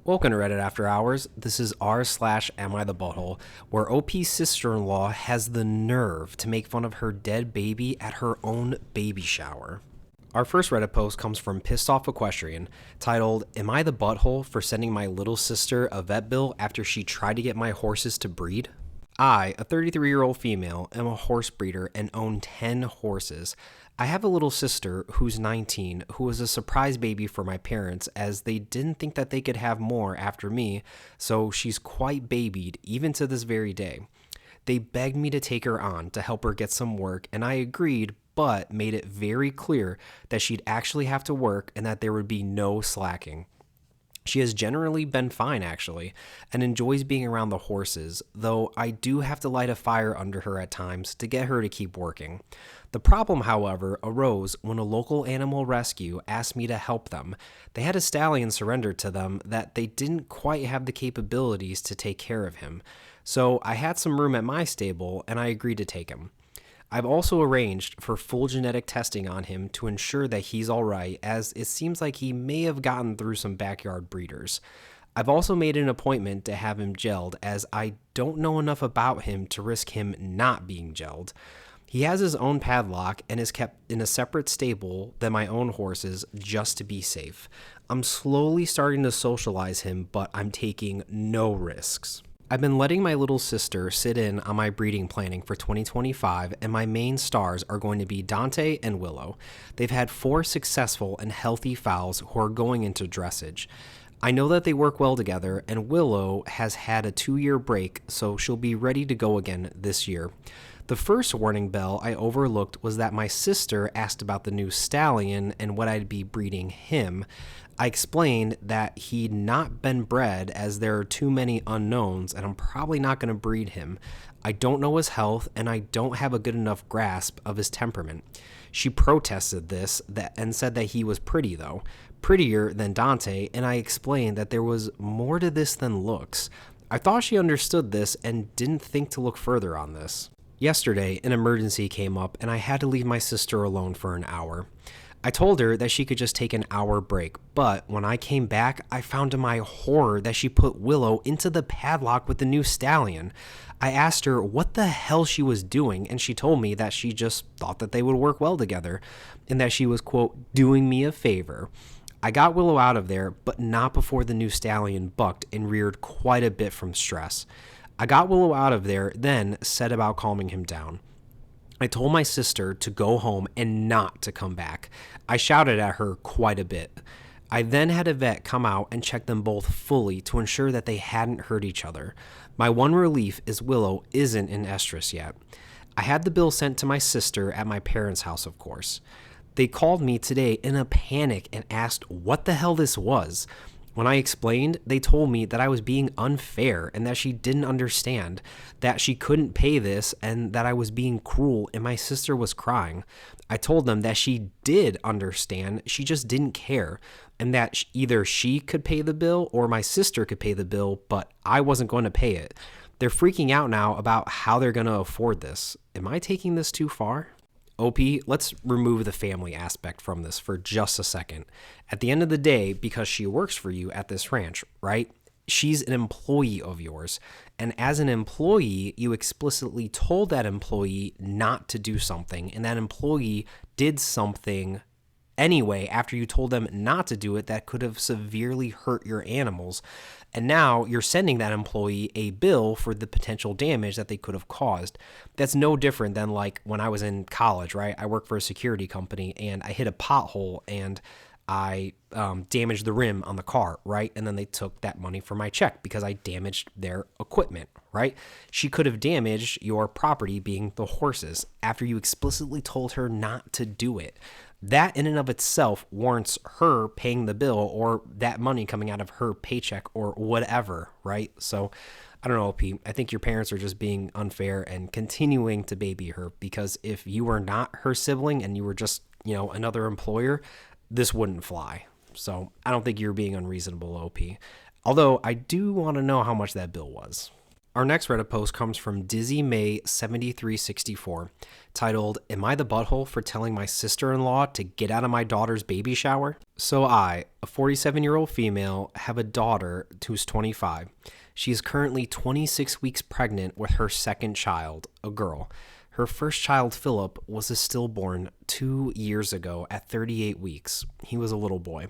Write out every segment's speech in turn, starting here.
Welcome to Reddit After Hours. This is r/Am I the Butthole, where OP's sister-in-law has the nerve to make fun of her dead baby at her own baby shower. Our first Reddit post comes from Pissed Off Equestrian, titled, "Am I the butthole for sending my little sister a vet bill after she tried to get my horses to breed? I, a 33-year-old female, am a horse breeder and own 10 horses. I have a little sister who's 19 who was a surprise baby for my parents as they didn't think that they could have more after me, so she's quite babied even to this very day. They begged me to take her on to help her get some work, and I agreed, but made it very clear that she'd actually have to work and that there would be no slacking. She has generally been fine, actually, and enjoys being around the horses, though I do have to light a fire under her at times to get her to keep working. The problem, however, arose when a local animal rescue asked me to help them. They had a stallion surrender to them that they didn't quite have the capabilities to take care of him, so I had some room at my stable, and I agreed to take him. I've also arranged for full genetic testing on him to ensure that he's alright, as it seems like he may have gotten through some backyard breeders. I've also made an appointment to have him gelled, as I don't know enough about him to risk him not being gelled. He has his own padlock and is kept in a separate stable than my own horses just to be safe. I'm slowly starting to socialize him, but I'm taking no risks. I've been letting my little sister sit in on my breeding planning for 2025, and my main stars are going to be Dante and Willow. They've had 4 successful and healthy fowls who are going into dressage. I know that they work well together, and Willow has had a 2-year break, so she'll be ready to go again this year. The first warning bell I overlooked was that my sister asked about the new stallion and what I'd be breeding him. I explained that he'd not been bred as there are too many unknowns and I'm probably not going to breed him. I don't know his health and I don't have a good enough grasp of his temperament. She protested this and said that he was pretty though, prettier than Dante, and I explained that there was more to this than looks. I thought she understood this and didn't think to look further on this. Yesterday, an emergency came up and I had to leave my sister alone for an hour. I told her that she could just take an hour break, but when I came back, I found to my horror that she put Willow into the padlock with the new stallion. I asked her what the hell she was doing, and she told me that she just thought that they would work well together, and that she was, quote, doing me a favor. I got Willow out of there, but not before the new stallion bucked and reared quite a bit from stress. I got Willow out of there, then set about calming him down. I told my sister to go home and not to come back. I shouted at her quite a bit. I then had a vet come out and check them both fully to ensure that they hadn't hurt each other. My one relief is Willow isn't in estrus yet. I had the bill sent to my sister at my parents' house, of course. They called me today in a panic and asked what the hell this was. When I explained, they told me that I was being unfair and that she didn't understand, that she couldn't pay this and that I was being cruel and my sister was crying. I told them that she did understand, she just didn't care, and that either she could pay the bill or my sister could pay the bill, but I wasn't going to pay it. They're freaking out now about how they're going to afford this. Am I taking this too far? OP, let's remove the family aspect from this for just a second. At the end of the day, because she works for you at this ranch, right? She's an employee of yours. And as an employee, you explicitly told that employee not to do something. And that employee did something anyway after you told them not to do it that could have severely hurt your animals. And now you're sending that employee a bill for the potential damage that they could have caused. That's no different than like when I was in college, right? I worked for a security company and I hit a pothole and I damaged the rim on the car, right? And then they took that money for my check because I damaged their equipment, right? She could have damaged your property, being the horses, after you explicitly told her not to do it. That in and of itself warrants her paying the bill or that money coming out of her paycheck or whatever, right? So I don't know, P. I think your parents are just being unfair and continuing to baby her, because if you were not her sibling and you were just, another employer, this wouldn't fly. So I don't think you're being unreasonable, OP. Although I do want to know how much that bill was. Our next Reddit post comes from Dizzy May 7364, titled, "Am I the butthole for telling my sister-in-law to get out of my daughter's baby shower?" So I, a 47-year-old female, have a daughter who's 25. She is currently 26 weeks pregnant with her second child, a girl. Her first child, Philip, was a stillborn 2 years ago at 38 weeks. He was a little boy.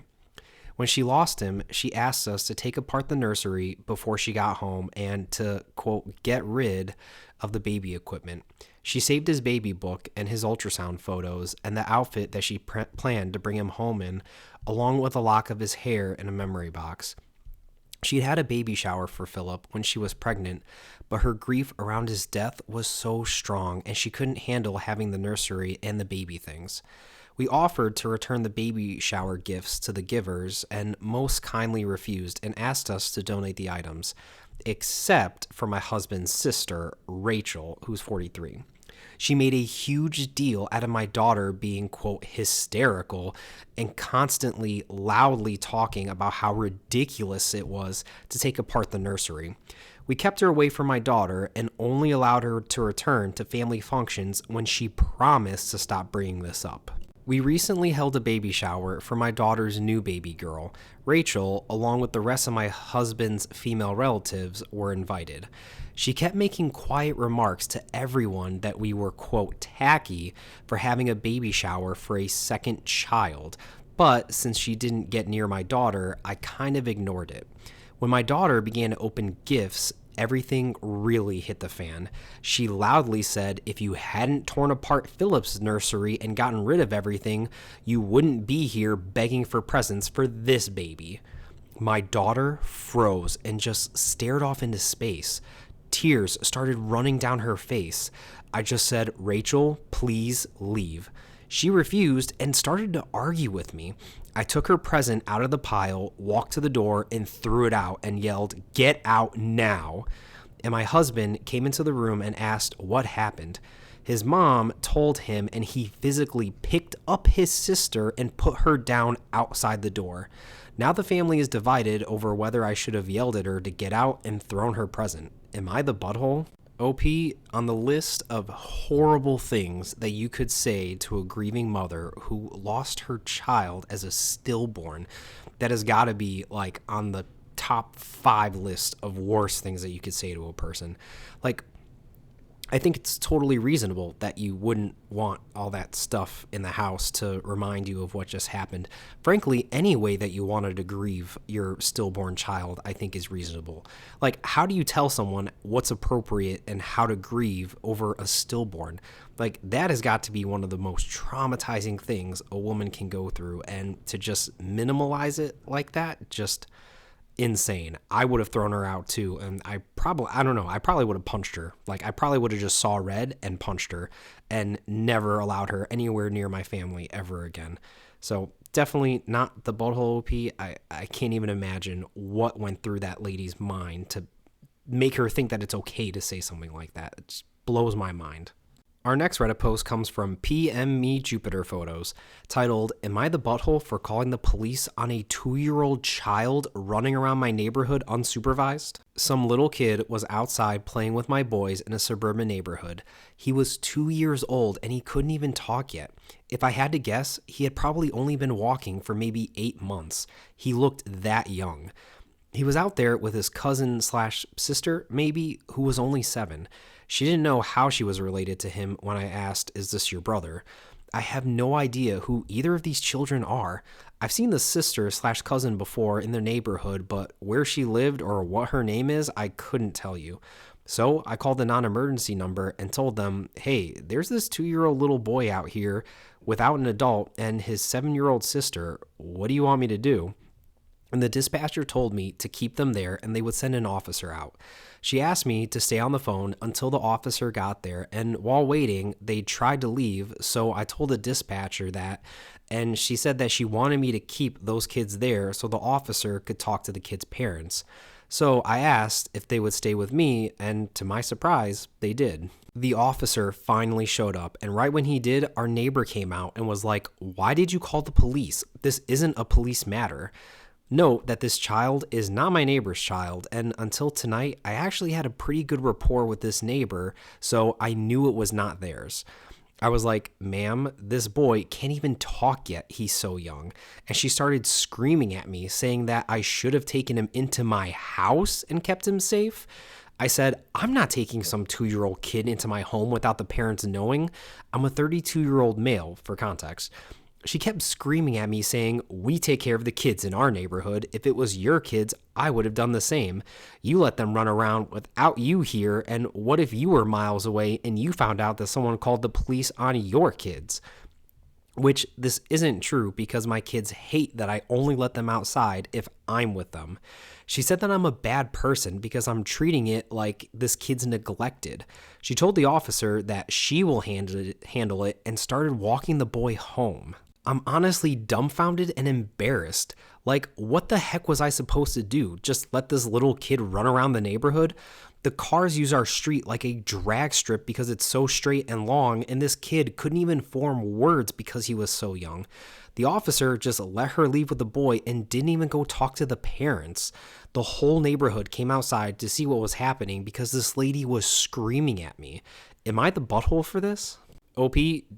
When she lost him, she asked us to take apart the nursery before she got home and to, quote, get rid of the baby equipment. She saved his baby book and his ultrasound photos and the outfit that she planned to bring him home in, along with a lock of his hair in a memory box. She'd had a baby shower for Philip when she was pregnant, but her grief around his death was so strong and she couldn't handle having the nursery and the baby things. We offered to return the baby shower gifts to the givers and most kindly refused and asked us to donate the items, except for my husband's sister, Rachel, who's 43. She made a huge deal out of my daughter being, quote, hysterical and constantly loudly talking about how ridiculous it was to take apart the nursery. We kept her away from my daughter and only allowed her to return to family functions when she promised to stop bringing this up. We recently held a baby shower for my daughter's new baby girl. Rachel, along with the rest of my husband's female relatives, were invited. She kept making quiet remarks to everyone that we were, quote, tacky for having a baby shower for a second child, but since she didn't get near my daughter, I kind of ignored it. When my daughter began to open gifts, everything really hit the fan. She loudly said if you hadn't torn apart Philip's nursery and gotten rid of everything, you wouldn't be here begging for presents for this baby. My daughter froze and just stared off into space. Tears started running down her face. I just said, "Rachel, please leave." She refused and started to argue with me. I took her present out of the pile, walked to the door, and threw it out and yelled, "Get out now!" And my husband came into the room and asked what happened. His mom told him, and he physically picked up his sister and put her down outside the door. Now the family is divided over whether I should have yelled at her to get out and thrown her present. Am I the butthole? OP, on the list of horrible things that you could say to a grieving mother who lost her child as a stillborn, that has got to be like on the top 5 list of worst things that you could say to a person. Like, I think it's totally reasonable that you wouldn't want all that stuff in the house to remind you of what just happened. Frankly, any way that you wanted to grieve your stillborn child, I think is reasonable. Like, how do you tell someone what's appropriate and how to grieve over a stillborn? Like, that has got to be one of the most traumatizing things a woman can go through, and to just minimalize it like that, just insane. I would have thrown her out too, and I probably would have punched her. Like, I probably would have just saw red and punched her and never allowed her anywhere near my family ever again. So definitely not the butthole OP. I can't even imagine what went through that lady's mind to make her think that it's okay to say something like that. It just blows my mind. Our next Reddit post comes from PM Me Jupiter Photos, titled, "Am I the butthole for calling the police on a 2-year-old child running around my neighborhood unsupervised?" Some little kid was outside playing with my boys in a suburban neighborhood. He was 2 years old and he couldn't even talk yet. If I had to guess, he had probably only been walking for maybe 8 months. He looked that young. He was out there with his cousin/sister, maybe, who was only 7. She didn't know how she was related to him when I asked, "Is this your brother?" I have no idea who either of these children are. I've seen the sister/cousin before in the neighborhood, but where she lived or what her name is, I couldn't tell you. So I called the non-emergency number and told them, "Hey, there's this 2-year-old little boy out here without an adult and his 7-year-old sister. What do you want me to do?" And the dispatcher told me to keep them there and they would send an officer out. She asked me to stay on the phone until the officer got there, and while waiting, they tried to leave, so I told the dispatcher that, and she said that she wanted me to keep those kids there so the officer could talk to the kids' parents. So I asked if they would stay with me, and to my surprise, they did. The officer finally showed up, and right when he did, our neighbor came out and was like, "Why did you call the police? This isn't a police matter." Note that this child is not my neighbor's child, and until tonight, I actually had a pretty good rapport with this neighbor, so I knew it was not theirs. I was like, ma'am, this boy can't even talk yet. He's so young. And she started screaming at me, saying that I should have taken him into my house and kept him safe. I said, I'm not taking some 2-year-old kid into my home without the parents knowing. I'm a 32-year-old male, for context. She kept screaming at me, saying, we take care of the kids in our neighborhood. If it was your kids, I would have done the same. You let them run around without you here, and what if you were miles away and you found out that someone called the police on your kids? Which this isn't true because my kids hate that I only let them outside if I'm with them. She said that I'm a bad person because I'm treating it like this kid's neglected. She told the officer that she will handle it and started walking the boy home. I'm honestly dumbfounded and embarrassed. Like, what the heck was I supposed to do? Just let this little kid run around the neighborhood? The cars use our street like a drag strip because it's so straight and long, and this kid couldn't even form words because he was so young. The officer just let her leave with the boy and didn't even go talk to the parents. The whole neighborhood came outside to see what was happening because this lady was screaming at me. Am I the butthole for this? OP,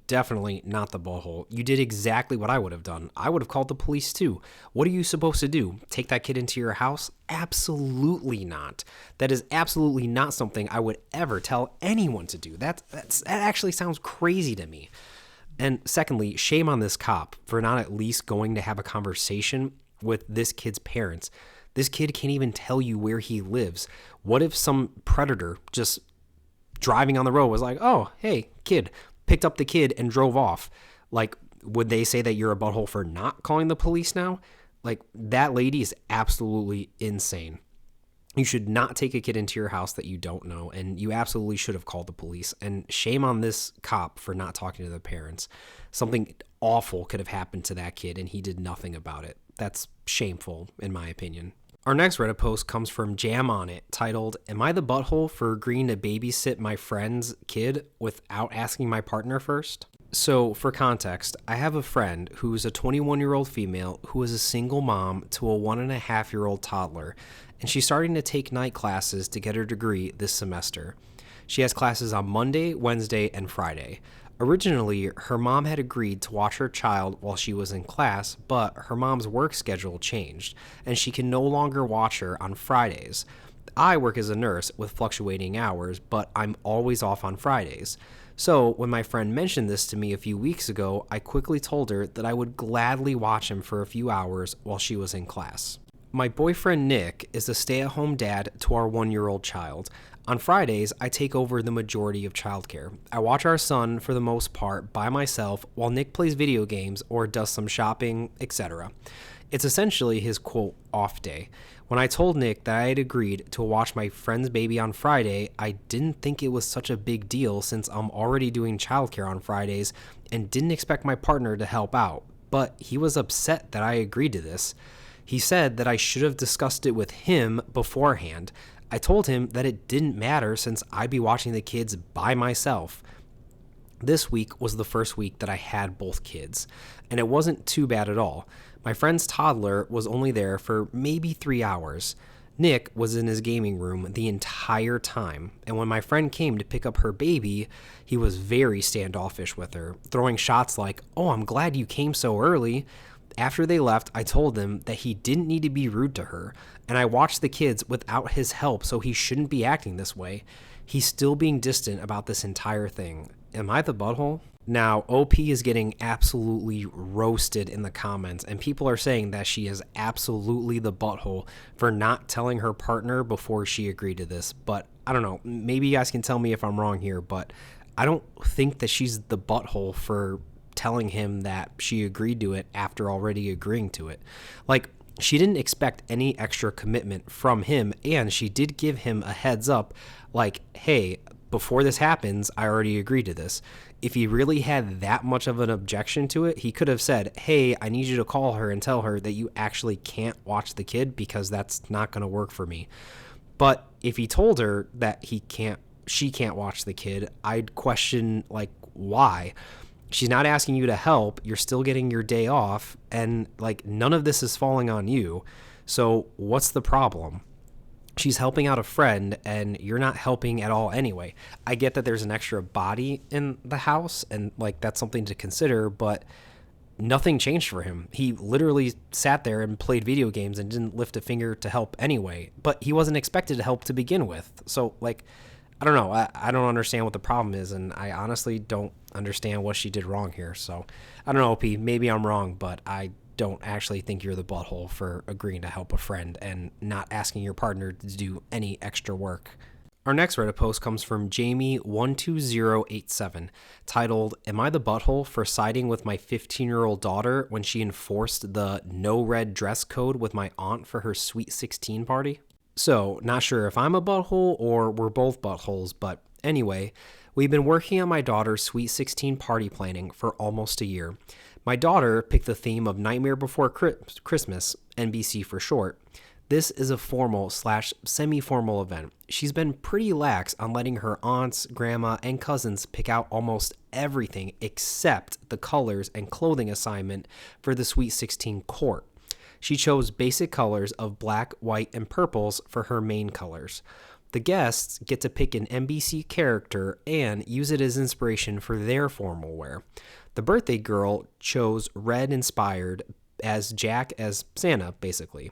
definitely not the butthole. You did exactly what I would have done. I would have called the police too. What are you supposed to do? Take that kid into your house? Absolutely not. That is absolutely not something I would ever tell anyone to do. That actually sounds crazy to me. And secondly, shame on this cop for not at least going to have a conversation with this kid's parents. This kid can't even tell you where he lives. What if some predator just driving on the road was like, oh, hey, kid, picked up the kid and drove off? Like, would they say that you're a butthole for not calling the police now? Like, that lady is absolutely insane. You should not take a kid into your house that you don't know, and you absolutely should have called the police. And shame on this cop for not talking to the parents. Something awful could have happened to that kid, and he did nothing about it. That's shameful, in my opinion. Our next Reddit post comes from Jam On It, titled, Am I the butthole for agreeing to babysit my friend's kid without asking my partner first? So, for context, I have a friend who's a 21-year-old female who is a single mom to a 1.5-year-old toddler, and she's starting to take night classes to get her degree this semester. She has classes on Monday, Wednesday, and Friday. Originally, her mom had agreed to watch her child while she was in class, but her mom's work schedule changed, and she can no longer watch her on Fridays. I work as a nurse with fluctuating hours, but I'm always off on Fridays. So, when my friend mentioned this to me a few weeks ago, I quickly told her that I would gladly watch him for a few hours while she was in class. My boyfriend Nick is a stay-at-home dad to our 1-year-old child. On Fridays, I take over the majority of childcare. I watch our son for the most part by myself while Nick plays video games or does some shopping, etc. It's essentially his quote off day. When I told Nick that I had agreed to watch my friend's baby on Friday, I didn't think it was such a big deal since I'm already doing childcare on Fridays and didn't expect my partner to help out. But he was upset that I agreed to this. He said that I should have discussed it with him beforehand. I told him that it didn't matter since I'd be watching the kids by myself. This week was the first week that I had both kids, and it wasn't too bad at all. My friend's toddler was only there for maybe 3 hours. Nick was in his gaming room the entire time, and when my friend came to pick up her baby, he was very standoffish with her, throwing shots like, "Oh, I'm glad you came so early." After they left, I told him that he didn't need to be rude to her, and I watched the kids without his help, so he shouldn't be acting this way. He's still being distant about this entire thing. Am I the butthole? Now, OP is getting absolutely roasted in the comments, and people are saying that she is absolutely the butthole for not telling her partner before she agreed to this. But I don't know, maybe you guys can tell me if I'm wrong here, but I don't think that she's the butthole for telling him that she agreed to it after already agreeing to it. Like, she didn't expect any extra commitment from him, and she did give him a heads up, like, hey, before this happens, I already agreed to this. If he really had that much of an objection to it, he could have said, hey, I need you to call her and tell her that you actually can't watch the kid because that's not going to work for me. But if he told her that she can't watch the kid, I'd question, like, why? She's not asking you to help. You're still getting your day off, and like none of this is falling on you. So what's the problem? She's helping out a friend and you're not helping at all anyway. I get that there's an extra body in the house and like that's something to consider, but nothing changed for him. He literally sat there and played video games and didn't lift a finger to help anyway, but he wasn't expected to help to begin with. So like, I don't know. I don't understand what the problem is, and I honestly don't understand what she did wrong here. So I don't know, OP, maybe I'm wrong, but I don't actually think you're the butthole for agreeing to help a friend and not asking your partner to do any extra work. Our next Reddit post comes from Jamie12087, titled, "Am I the butthole for siding with my 15-year-old daughter when she enforced the no red dress code with my aunt for her Sweet 16 party?" So, not sure if I'm a butthole or we're both buttholes, but anyway, we've been working on my daughter's Sweet 16 party planning for almost a year. My daughter picked the theme of Nightmare Before Christmas, NBC for short. This is a formal/semi-formal event. She's been pretty lax on letting her aunts, grandma, and cousins pick out almost everything except the colors and clothing assignment for the Sweet 16 court. She chose basic colors of black, white, and purples for her main colors. The guests get to pick an NBC character and use it as inspiration for their formal wear. The birthday girl chose red inspired as Jack as Santa, basically.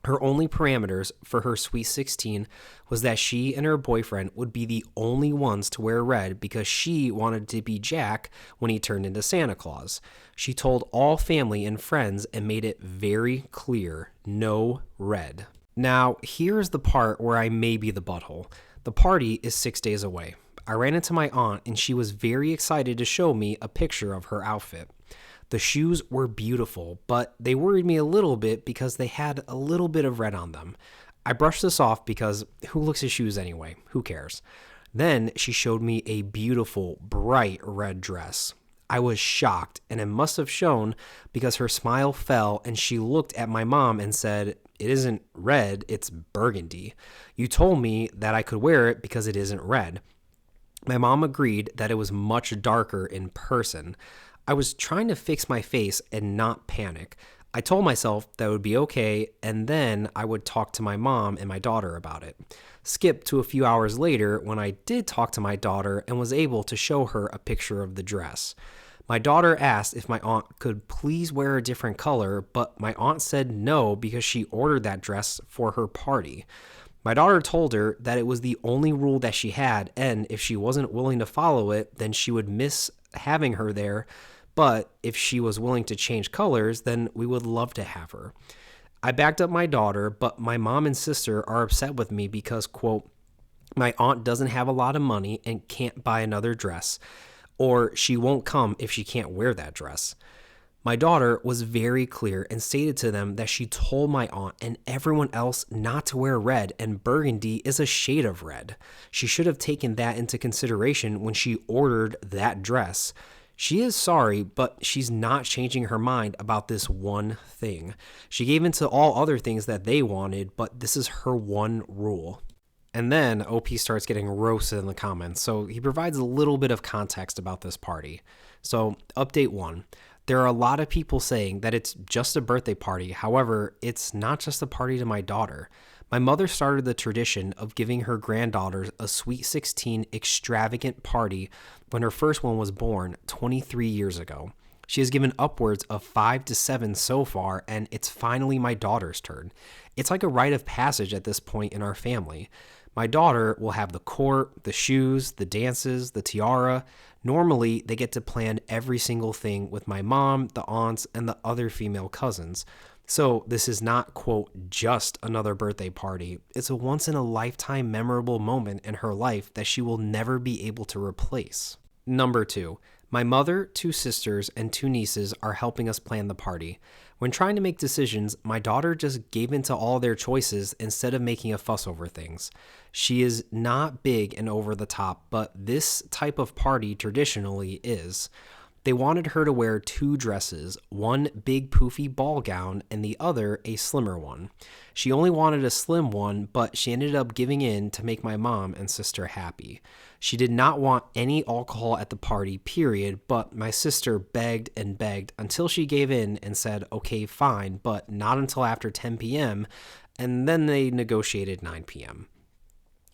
Her only parameters for her Sweet 16 was that she and her boyfriend would be the only ones to wear red because she wanted to be Jack when he turned into Santa Claus. She told all family and friends and made it very clear, no red. Now, here's the part where I may be the butthole. The party is 6 days away. I ran into my aunt and she was very excited to show me a picture of her outfit. The shoes were beautiful, but they worried me a little bit because they had a little bit of red on them. I brushed this off because who looks at shoes anyway? Who cares? Then she showed me a beautiful, bright red dress. I was shocked, and it must have shown because her smile fell and she looked at my mom and said, "It isn't red, it's burgundy. You told me that I could wear it because it isn't red." My mom agreed that it was much darker in person. I was trying to fix my face and not panic. I told myself that it would be okay, and then I would talk to my mom and my daughter about it. Skip to a few hours later when I did talk to my daughter and was able to show her a picture of the dress. My daughter asked if my aunt could please wear a different color, but my aunt said no because she ordered that dress for her party. My daughter told her that it was the only rule that she had, and if she wasn't willing to follow it, then she would miss having her there. But if she was willing to change colors, then we would love to have her. I backed up my daughter, but my mom and sister are upset with me because, quote, my aunt doesn't have a lot of money and can't buy another dress, or she won't come if she can't wear that dress. My daughter was very clear and stated to them that she told my aunt and everyone else not to wear red, and burgundy is a shade of red. She should have taken that into consideration when she ordered that dress. She is sorry, but she's not changing her mind about this one thing. She gave into all other things that they wanted, but this is her one rule. And then OP starts getting roasted in the comments, so he provides a little bit of context about this party. So, update 1. There are a lot of people saying that it's just a birthday party. However, it's not just a party to my daughter. My mother started the tradition of giving her granddaughters a Sweet 16 extravagant party when her first one was born 23 years ago. She has given upwards of 5 to 7 so far, and it's finally my daughter's turn. It's like a rite of passage at this point in our family. My daughter will have the court, the shoes, the dances, the tiara. Normally, they get to plan every single thing with my mom, the aunts, and the other female cousins. So this is not, quote, just another birthday party. It's a once-in-a-lifetime memorable moment in her life that she will never be able to replace. Number 2. My mother, 2 sisters, and 2 nieces are helping us plan the party. When trying to make decisions, my daughter just gave in to all their choices instead of making a fuss over things. She is not big and over the top, but this type of party traditionally is. They wanted her to wear 2 dresses, one big poofy ball gown and the other a slimmer one. She only wanted a slim one, but she ended up giving in to make my mom and sister happy. She did not want any alcohol at the party, period, but my sister begged and begged until she gave in and said, okay, fine, but not until after 10 p.m., and then they negotiated 9 p.m.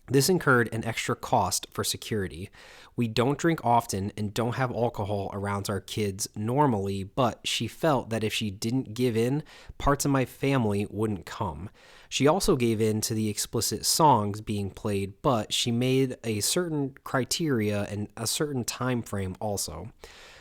This incurred an extra cost for security. We don't drink often and don't have alcohol around our kids normally, but she felt that if she didn't give in, parts of my family wouldn't come. She also gave in to the explicit songs being played, but she made a certain criteria and a certain time frame also.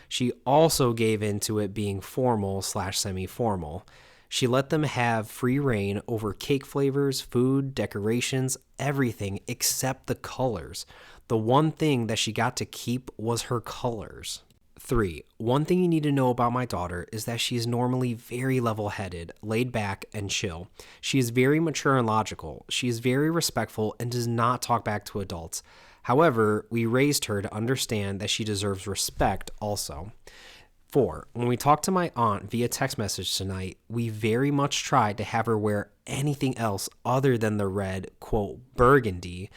She also gave in to it being formal/semi-formal. She let them have free reign over cake flavors, food, decorations, everything except the colors. The one thing that she got to keep was her colors. 3. One thing you need to know about my daughter is that she is normally very level-headed, laid back, and chill. She is very mature and logical. She is very respectful and does not talk back to adults. However, we raised her to understand that she deserves respect also. 4. When we talked to my aunt via text message tonight, we very much tried to have her wear anything else other than the red, quote, burgundy,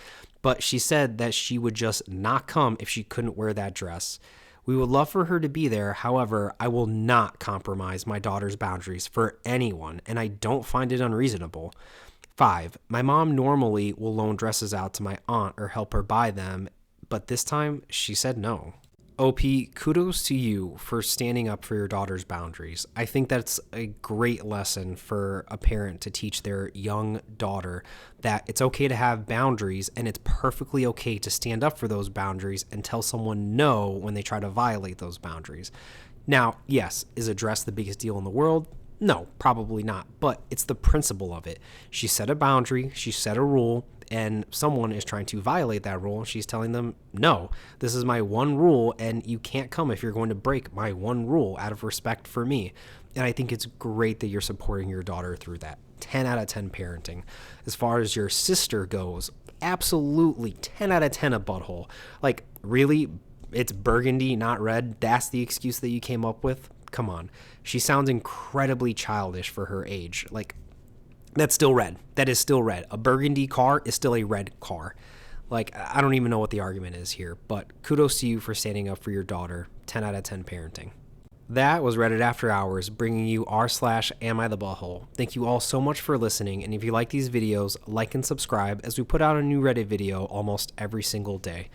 but she said that she would just not come if she couldn't wear that dress. We would love for her to be there. However, I will not compromise my daughter's boundaries for anyone, and I don't find it unreasonable. 5. My mom normally will loan dresses out to my aunt or help her buy them, but this time she said no. OP, kudos to you for standing up for your daughter's boundaries. I think that's a great lesson for a parent to teach their young daughter that it's okay to have boundaries and it's perfectly okay to stand up for those boundaries and tell someone no when they try to violate those boundaries. Now, yes, is a dress the biggest deal in the world? No, probably not, but it's the principle of it. She set a boundary, she set a rule, and someone is trying to violate that rule. She's telling them, no, this is my one rule, and you can't come if you're going to break my one rule out of respect for me. And I think it's great that you're supporting your daughter through that. 10 out of 10 parenting. As far as your sister goes, absolutely 10 out of 10 a butthole. Like, really? It's burgundy, not red? That's the excuse that you came up with? Come on. She sounds incredibly childish for her age. Like, that's still red. That is still red. A burgundy car is still a red car. Like, I don't even know what the argument is here, but kudos to you for standing up for your daughter. 10 out of 10 parenting. That was Reddit After Hours, bringing you r/Am I the Butthole. Thank you all so much for listening, and if you like these videos, like and subscribe as we put out a new Reddit video almost every single day.